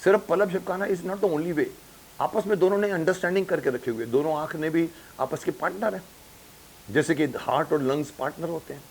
सिर्फ पलक झपकाना is not the only way. आपस में दोनों ने अंडरस्टैंडिंग करके रखे हुए, दोनों आंख ने भी आपस के पार्टनर हैं। जैसे कि हार्ट और लंग्स पार्टनर होते हैं,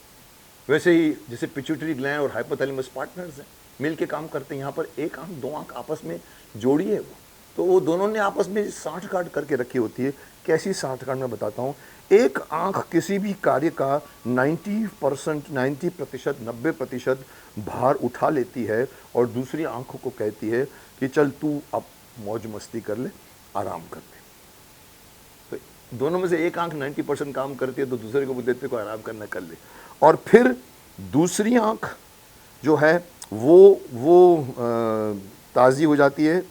वैसे ही जैसे पिट्यूटरी ग्लैंड और हाइपोथैलेमस पार्टनर्स हैं, मिल के काम करते हैं। यहाँ पर एक आंख दो आंख आपस में जोड़ी है वो, तो वो दोनों ने आपस में साँठ-गाँठ करके रखी होती है। कैसी साँठ-गाँठ मैं बताता हूँ। एक आंख किसी भी कार्य का 90%, 90%, 90% भार उठा लेती है और दूसरी आंखों को कहती है कि चल तू अब मौज मस्ती कर ले, आराम कर ले। तो दोनों में से एक आंख 90% काम करती है, तो दूसरे को देते को आराम करना कर ले। और फिर दूसरी आंख जो है वो ताज़ी हो जाती है,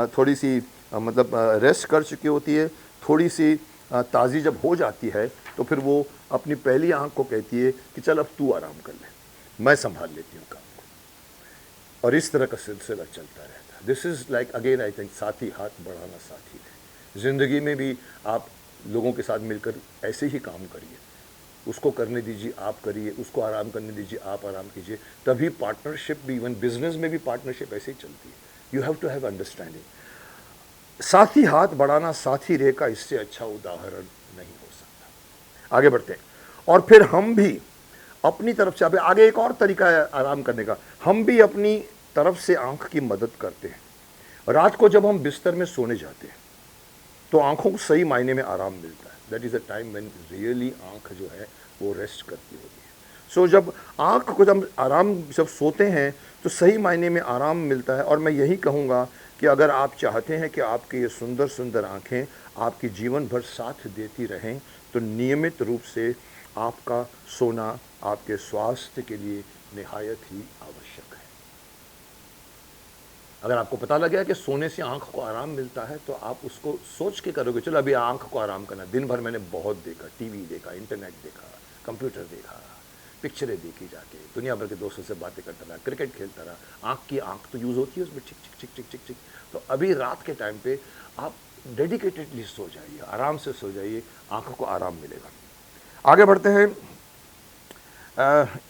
थोड़ी सी मतलब रेस्ट कर चुकी होती है, थोड़ी सी ताज़ी जब हो जाती है तो फिर वो अपनी पहली आंख को कहती है कि चल अब तू आराम कर ले, मैं संभाल लेती हूँ काम को। और इस तरह का सिलसिला चलता रहता है। This is like again I think साथी हाथ बढ़ाना साथी है। ज़िंदगी में भी आप लोगों के साथ मिलकर ऐसे ही काम करिए, उसको करने दीजिए आप करिए, उसको आराम करने दीजिए आप आराम कीजिए, तभी पार्टनरशिप भी, इवन बिजनेस में भी पार्टनरशिप ऐसे ही चलती है। You have to have understanding. साथी हाथ बढ़ाना साथी रे का इससे अच्छा उदाहरण नहीं हो सकता। आगे बढ़ते हैं। और फिर हम भी अपनी तरफ से, अभी आगे एक और तरीका है आराम करने का, हम भी अपनी तरफ से आंख की मदद करते हैं। रात को जब हम बिस्तर में सोने जाते हैं तो आंखों को सही मायने में आराम मिलता है। That is a time when really आंख जो है वो रेस्ट करती होती है। सो जब आंख को जब आराम जब सोते हैं तो सही मायने में आराम मिलता है। और मैं यही कहूँगा कि अगर आप चाहते हैं कि आपकी ये सुंदर सुंदर आँखें आपकी जीवन भर साथ देती रहें, तो नियमित रूप से आपका सोना आपके स्वास्थ्य के लिए निहायत ही आवश्यक है। अगर आपको पता लग गया कि सोने से आंख को आराम मिलता है, तो आप उसको सोच के करोगे चलो अभी आंख को आराम करना। दिन भर मैंने बहुत देखा, टीवी देखा, इंटरनेट देखा, कंप्यूटर देखा, पिक्चरें देखी, जाके दुनिया भर के दोस्तों से बातें करता रहा, क्रिकेट खेलता रहा। आंख तो यूज़ होती है उसमें, चिक चिक चिक चिक चिक चिक। तो अभी रात के टाइम पे आप डेडिकेटेडली सो जाइए, आराम से सो जाइए, आंखों को आराम मिलेगा। आगे बढ़ते हैं।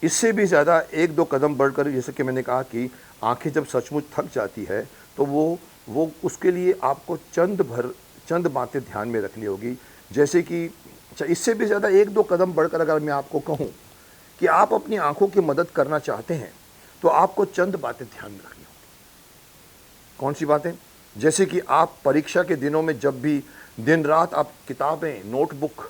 इससे भी ज़्यादा एक दो कदम बढ़कर, जैसे कि मैंने कहा कि आंखें जब सचमुच थक जाती है तो वो उसके लिए आपको चंद बातें ध्यान में रखनी होगी। जैसे कि इससे भी ज़्यादा एक दो कदम बढ़कर अगर मैं आपको कहूँ कि आप अपनी आंखों की मदद करना चाहते हैं, तो आपको चंद बातें ध्यान में रखनी होगी। कौन सी बातें? जैसे कि आप परीक्षा के दिनों में जब भी दिन रात आप किताबें, नोटबुक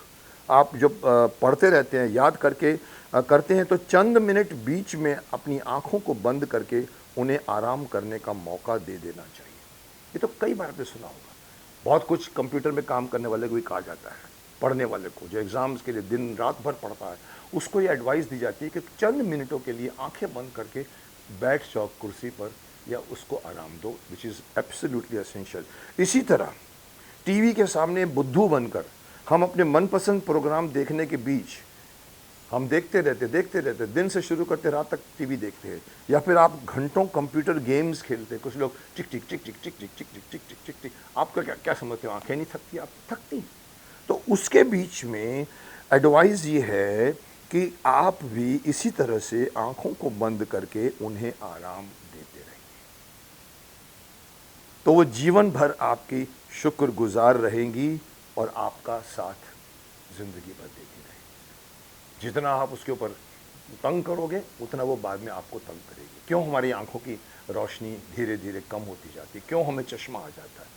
आप जब पढ़ते रहते हैं, याद करके करते हैं, तो चंद मिनट बीच में अपनी आंखों को बंद करके उन्हें आराम करने का मौका दे देना चाहिए। ये तो कई बार आपने सुना होगा। बहुत कुछ कंप्यूटर में काम करने वाले को भी कहा जाता है, पढ़ने वाले को जो एग्ज़ाम्स के लिए दिन रात भर पढ़ता है, उसको ये एडवाइस दी जाती है कि चंद मिनटों के लिए आंखें बंद करके बैठ जाओ कुर्सी पर या उसको आराम दो, विच इज़ एब्सोल्युटली एसेंशियल। इसी तरह टीवी के सामने बुद्धू बनकर हम अपने मनपसंद प्रोग्राम देखने के बीच हम देखते रहते, दिन से शुरू करते रात तक टीवी देखते हैं, या फिर आप घंटों कंप्यूटर गेम्स खेलते हैं। कुछ लोग टिक टिक टिक टिक टिक टिक टिक टिक टिक टिक टिक टिक। आपका क्या समझते हो, आंखें नहीं थकती? आप थकती। तो उसके बीच में एडवाइस ये है कि आप भी इसी तरह से आंखों को बंद करके उन्हें आराम देते रहिए, तो वो जीवन भर आपकी शुक्रगुजार रहेंगी और आपका साथ जिंदगी भर देती रहेगी। जितना आप उसके ऊपर तंग करोगे उतना वो बाद में आपको तंग करेगी। क्यों हमारी आंखों की रोशनी धीरे धीरे कम होती जाती है? क्यों हमें चश्मा आ जाता है?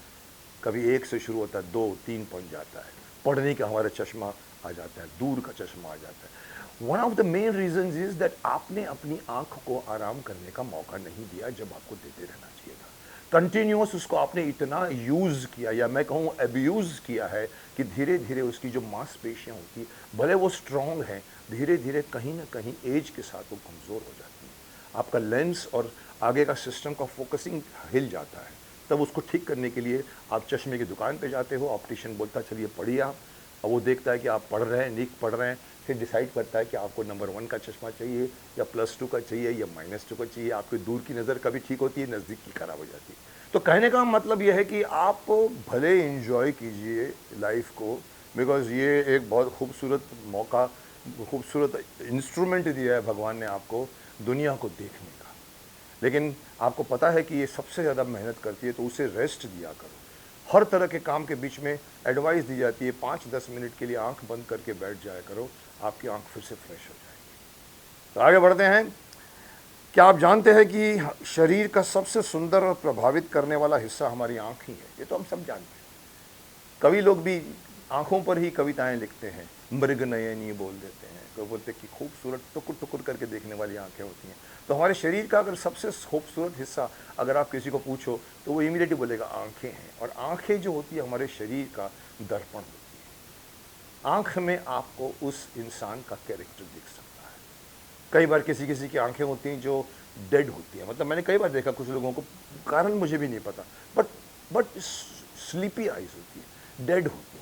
कभी एक से शुरू होता है, 2 3 पहुंच जाता है। पढ़ने का हमारा चश्मा आ जाता है, दूर का चश्मा आ जाता है। One of the main reasons is that आपने अपनी आंख को आराम करने का मौका नहीं दिया जब आपको देते रहना चाहिए था। कंटिन्यूस उसको आपने इतना यूज़ किया, या मैं कहूँ अब्यूज़ किया है, कि धीरे धीरे उसकी जो मांसपेशियाँ होती, भले वो स्ट्रॉन्ग हैं, धीरे धीरे कहीं ना कहीं एज के साथ वो कमज़ोर हो जाती है। आपका लेंस और आगे का सिस्टम का फोकसिंग हिल जाता है। तब उसको ठीक करने के लिए आप चश्मे की दुकान पे जाते हो, ऑप्टिशियन बोलता है चलिए पढ़िए आप, और वो देखता है कि आप पढ़ रहे हैं, नीक पढ़ रहे हैं, फिर डिसाइड करता है कि आपको नंबर 1 का चश्मा चाहिए या +2 का चाहिए या -2 का चाहिए। आपकी दूर की नज़र कभी ठीक होती है, नज़दीक की खराब हो जाती है। तो कहने का मतलब यह है कि आप भले इंजॉय कीजिए लाइफ को, बिकॉज ये एक बहुत खूबसूरत मौका, खूबसूरत इंस्ट्रूमेंट दिया है भगवान ने आपको दुनिया को देखने का। लेकिन आपको पता है कि ये सबसे ज़्यादा मेहनत करती है, तो उसे रेस्ट दिया करो। हर तरह के काम के बीच में एडवाइस दी जाती है 5-10 मिनट के लिए आंख बंद करके बैठ जाया करो, आपकी आंख फिर से फ्रेश हो जाएगी। तो आगे बढ़ते हैं। क्या आप जानते हैं कि शरीर का सबसे सुंदर और प्रभावित करने वाला हिस्सा हमारी आंख ही है? ये तो हम सब जानते हैं। कवि लोग भी आंखों पर ही कविताएं लिखते हैं, मृग नयनी बोल देते हैं, कोई बोलते हैं कि खूबसूरत टुकुर टुकुर करके देखने वाली आंखें होती हैं। तो हमारे शरीर का अगर सबसे खूबसूरत हिस्सा अगर आप किसी को पूछो तो वो इमीडिएटली बोलेगा आंखें हैं। और आंखें जो होती है हमारे शरीर का दर्पण होती है। आंख में आपको उस इंसान का कैरेक्टर दिख सकता है। कई बार किसी किसी की आंखें होती हैं जो डेड होती हैं, मतलब मैंने कई बार देखा कुछ लोगों को, कारण मुझे भी नहीं पता, बट स्लीपी आइज होती है, डेड होती हैं।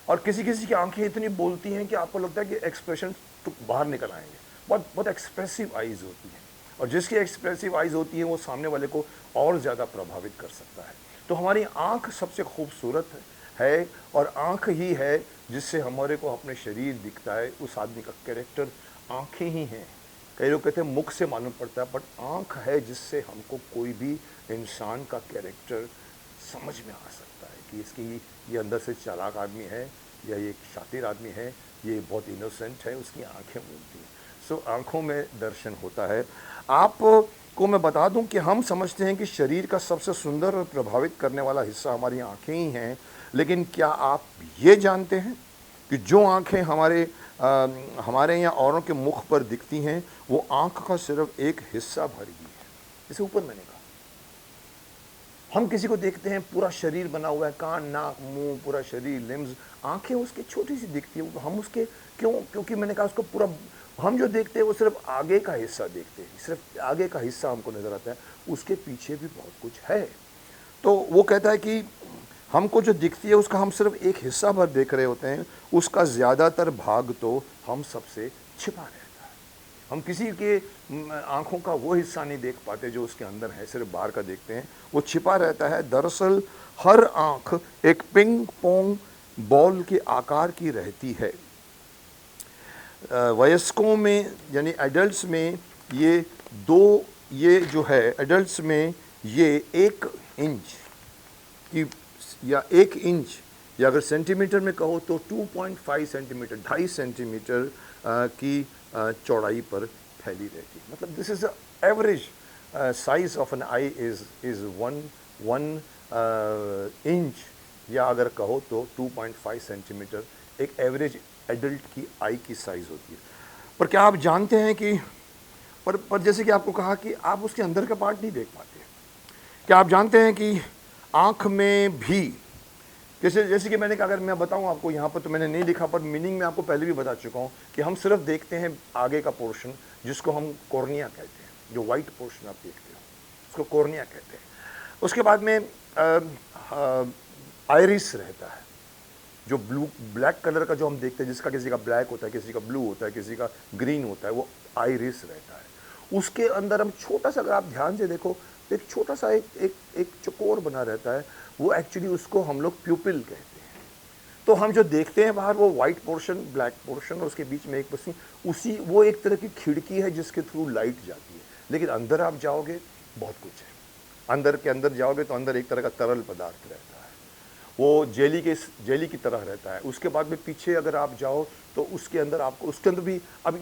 और किसी किसी की आंखें इतनी बोलती हैं कि आपको लगता है कि एक्सप्रेशन तो बाहर निकल आएंगे। बहुत बहुत एक्सप्रेसिव आइज होती हैं, और जिसकी एक्सप्रेसिव आइज होती है वो सामने वाले को और ज़्यादा प्रभावित कर सकता है। तो हमारी आंख सबसे खूबसूरत है, और आंख ही है जिससे हमारे को अपने शरीर दिखता है, उस आदमी का कैरेक्टर आंखें ही हैं। कई लोग कहते हैं मुख से मालूम पड़ता है, बट आंख है जिससे हमको कोई भी इंसान का कैरेक्टर समझ में आ सकता है कि इसकी ये अंदर से चालाक आदमी है, या ये शातिर आदमी है, ये बहुत इनोसेंट है, उसकी आंखें बोलती हैं। सो आंखों में दर्शन होता है। आपको मैं बता दूं कि हम समझते हैं कि शरीर का सबसे सुंदर और प्रभावित करने वाला हिस्सा हमारी आंखें ही हैं, लेकिन क्या आप ये जानते हैं कि जो आंखें हमारे या औरों के मुख पर दिखती हैं वो आंख का सिर्फ एक हिस्सा भर ही है। जैसे ऊपर मैंने कहा, हम किसी को देखते हैं पूरा शरीर बना हुआ है, कान नाक मुंह पूरा शरीर लिम्स, आंखें उसकी छोटी सी दिखती है। हम उसके क्योंकि मैंने कहा उसको पूरा, हम जो देखते हैं वो सिर्फ आगे का हिस्सा देखते हैं, सिर्फ आगे का हिस्सा हमको नजर आता है, उसके पीछे भी बहुत कुछ है। तो वो कहता है कि हमको जो दिखती है उसका हम सिर्फ एक हिस्सा भर देख रहे होते हैं, उसका ज़्यादातर भाग तो हम सबसे छिपा रहता है। हम किसी के आंखों का वो हिस्सा नहीं देख पाते जो उसके अंदर है, सिर्फ बाहर का देखते हैं, वो छिपा रहता है। दरअसल हर आंख एक पिंग पोंग बॉल के आकार की रहती है। वयस्कों में यानी एडल्ट्स में ये जो है एडल्ट्स में ये 1 इंच की, या 1 इंच, या अगर सेंटीमीटर में कहो तो 2.5 सेंटीमीटर, 2.5 सेंटीमीटर की चौड़ाई पर फैली रहती है। मतलब this is the average size of an eye is 1 inch, या अगर कहो तो 2.5 सेंटीमीटर एक एवरेज एडल्ट की आई की साइज होती है। पर क्या आप जानते हैं कि पर जैसे कि आपको कहा कि आप उसके अंदर का पार्ट नहीं देख पाते। क्या आप जानते हैं कि आँख में भी, जैसे कि मैंने कहा, अगर मैं बताऊं आपको, यहाँ पर तो मैंने नहीं लिखा पर मीनिंग में आपको पहले भी बता चुका हूँ कि हम सिर्फ देखते हैं आगे का पोर्शन जिसको हम कॉर्निया कहते हैं, जो वाइट पोर्शन आप देखते हो उसको कॉर्निया कहते हैं। उसके बाद में आइरिस रहता है, जो ब्लैक कलर का जो हम देखते हैं, जिसका किसी का ब्लैक होता है, किसी का ब्लू होता है, किसी का ग्रीन होता है, वो आइरिस रहता है। उसके अंदर हम छोटा सा, अगर आप ध्यान से देखो, एक छोटा सा एक चकोर बना रहता है, वो एक्चुअली उसको हम लोग प्यूपिल कहते हैं। तो हम जो देखते हैं बाहर वो वाइट पोर्शन, ब्लैक पोर्शन, और उसके बीच में एक बसी उसी, वो एक तरह की खिड़की है जिसके थ्रू लाइट जाती है। लेकिन अंदर आप जाओगे बहुत कुछ है। अंदर के अंदर जाओगे तो अंदर एक तरह का तरल पदार्थ रहता है, वो जेली की तरह रहता है। उसके बाद में पीछे अगर आप जाओ तो उसके अंदर आपको, उसके अंदर भी अब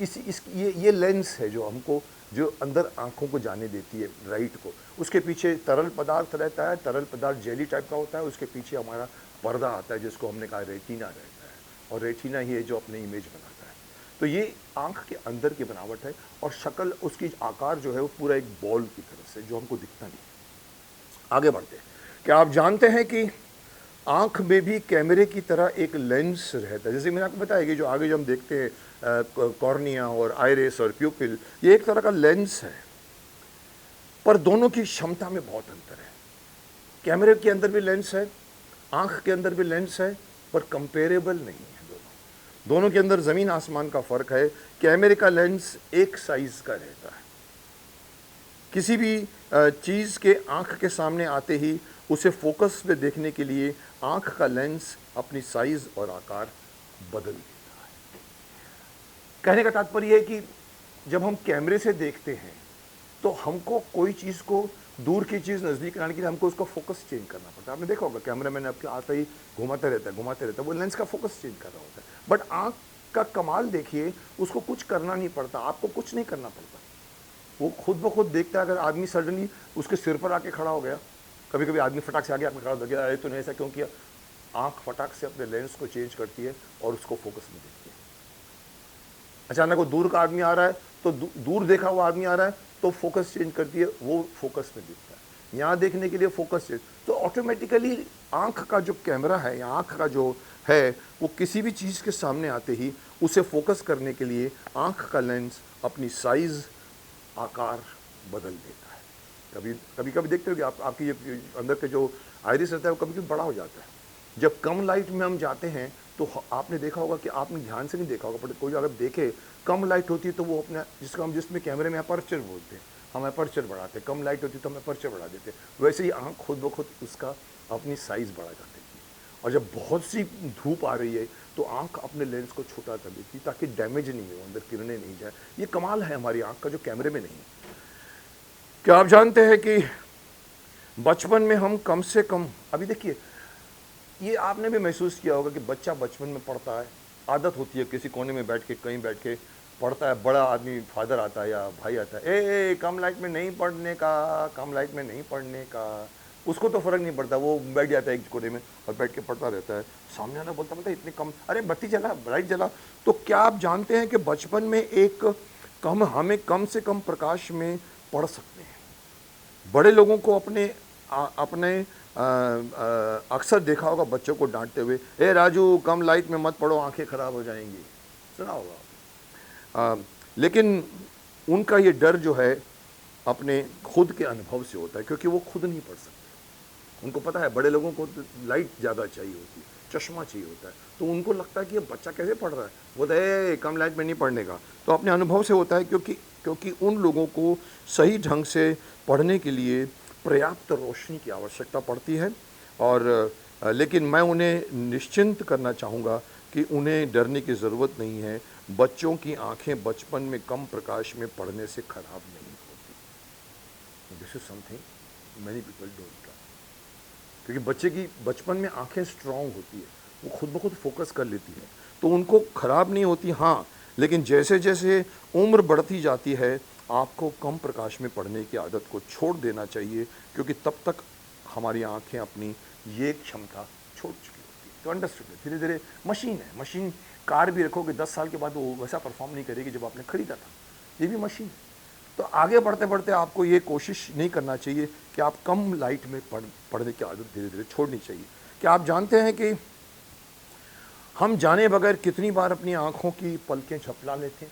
ये लेंस है जो हमको, जो अंदर आंखों को जाने देती है लाइट को। उसके पीछे तरल पदार्थ रहता है, तरल पदार्थ जेली टाइप का होता है। उसके पीछे हमारा पर्दा आता है जिसको हमने कहा रेटिना रहता है, और रेटिना ही है जो अपने इमेज बनाता है। तो ये आंख के अंदर की बनावट है, और शक्ल उसकी आकार जो है वो पूरा एक बॉल की तरह से, जो हमको दिखता नहीं। आगे बढ़ते हैं। क्या आप जानते हैं कि आँख में भी कैमरे की तरह एक लेंस रहता है? जैसे मैंने आपको बताया कि जो आगे जो हम देखते हैं कॉर्निया और आइरिस और प्यूपिल, ये एक तरह का लेंस है, पर दोनों की क्षमता में बहुत अंतर है। कैमरे के अंदर भी लेंस है, आँख के अंदर भी लेंस है, पर कंपेरेबल नहीं है। दोनों के अंदर ज़मीन आसमान का फ़र्क है। कैमरे का लेंस एक साइज़ का रहता है, किसी भी चीज़ के आँख के सामने आते ही उसे फोकस में देखने के लिए आँख का लेंस अपनी साइज़ और आकार बदल देता है। कहने का तात्पर्य है कि जब हम कैमरे से देखते हैं तो हमको कोई चीज़ को, दूर की चीज़ नज़दीक लाने के लिए हमको उसका फोकस चेंज करना पड़ता है। आपने देखा होगा कैमरा मैन आपके आता ही घुमाते रहता है, वो लेंस का फोकस चेंज कर रहा होता है। बट आँख का कमाल देखिए, उसको कुछ करना नहीं पड़ता, आपको कुछ नहीं करना पड़ता, वो खुद ब खुद देखता है। अगर आदमी सडनली उसके सिर पर आके खड़ा हो गया, कभी कभी आदमी फटाक से आगे आके खड़ा हो गया, अरे तूने ऐसा क्यों किया, आँख फटाक से अपने लेंस को चेंज करती है और उसको फोकस में देखती है। अचानक वो दूर का आदमी आ रहा है, तो दूर देखा हुआ आदमी आ रहा है, तो फोकस चेंज करती है, वो फोकस में दिखता है। यहाँ देखने के लिए फोकस चेंज, तो ऑटोमेटिकली आँख का जो कैमरा है या आँख का जो है, वो किसी भी चीज़ के सामने आते ही उसे फोकस करने के लिए आँख का लेंस अपनी साइज़, आकार बदल देता है। कभी कभी देखते हो कि आपकी ये अंदर के जो आइरिस रहता है वो कभी कभी बड़ा हो जाता है। जब कम लाइट में हम जाते हैं तो आपने देखा होगा कि आपने ध्यान से नहीं देखा होगा, पर कोई अगर देखे, कम लाइट होती है तो वो अपना, जिसमें कैमरे में अपर्चर बोलते हैं, हम अपर्चर बढ़ाते हैं, कम लाइट होती है तो हम अपर्चर बढ़ा देते हैं। वैसे ही आँख खुद ब खुद उसका अपनी साइज़ बढ़ा जाती है। और जब बहुत सी धूप आ रही है तो आँख अपने लेंस को छोटा कर देती है ताकि डैमेज नहीं हो, अंदर किरणें नहीं जाए। ये कमाल है हमारी आँख का जो कैमरे में नहीं है। क्या आप जानते हैं कि बचपन में हम कम से कम, अभी देखिए, ये आपने भी महसूस किया होगा कि बच्चा बचपन में पढ़ता है, आदत होती है किसी कोने में बैठ के, कहीं बैठ के पढ़ता है, बड़ा आदमी फादर आता है या भाई आता है, ए कम लाइट में नहीं पढ़ने का, कम लाइट में नहीं पढ़ने का। उसको तो फ़र्क नहीं पड़ता, वो बैठ जाता है एक कोने में और बैठ के पढ़ता रहता है। सामने वाला बोलता इतने कम, अरे बत्ती जला, लाइट जला। तो क्या आप जानते हैं कि बचपन में हमें कम से कम प्रकाश में पढ़ सकते हैं। बड़े लोगों को अपने अक्सर देखा होगा बच्चों को डांटते हुए, ए राजू कम लाइट में मत पढ़ो, आंखें खराब हो जाएंगी, सुना होगा। लेकिन उनका ये डर जो है अपने खुद के अनुभव से होता है, क्योंकि वो खुद नहीं पढ़ सकते। उनको पता है बड़े लोगों को तो लाइट ज़्यादा चाहिए होती है, चश्मा चाहिए होता है, तो उनको लगता है कि ये बच्चा कैसे पढ़ रहा है, वो तो कम लाइट में नहीं पढ़ने का। तो अपने अनुभव से होता है, क्योंकि उन लोगों को सही ढंग से पढ़ने के लिए पर्याप्त रोशनी की आवश्यकता पड़ती है। और लेकिन मैं उन्हें निश्चिंत करना चाहूँगा कि उन्हें डरने की ज़रूरत नहीं है। बच्चों की आंखें बचपन में कम प्रकाश में पढ़ने से खराब नहीं होती। This is something many people don't know, क्योंकि बच्चे की बचपन में आंखें स्ट्रांग होती है, वो खुद ब खुद फोकस कर लेती है, तो उनको खराब नहीं होती। हाँ, लेकिन जैसे जैसे उम्र बढ़ती जाती है, आपको कम प्रकाश में पढ़ने की आदत को छोड़ देना चाहिए, क्योंकि तब तक हमारी आंखें अपनी ये क्षमता छोड़ चुकी होती है। तो अंडरस्टूड, धीरे धीरे मशीन कार भी रखोगे 10 साल के बाद वो वैसा परफॉर्म नहीं करेगी जब आपने खरीदा था, ये भी मशीन। तो आगे बढ़ते बढ़ते आपको ये कोशिश नहीं करना चाहिए कि आप कम लाइट में पढ़ने की आदत धीरे धीरे छोड़नी चाहिए। क्या आप जानते हैं कि हम जाने बगैर कितनी बार अपनी आँखों की पलकें झपला लेते हैं?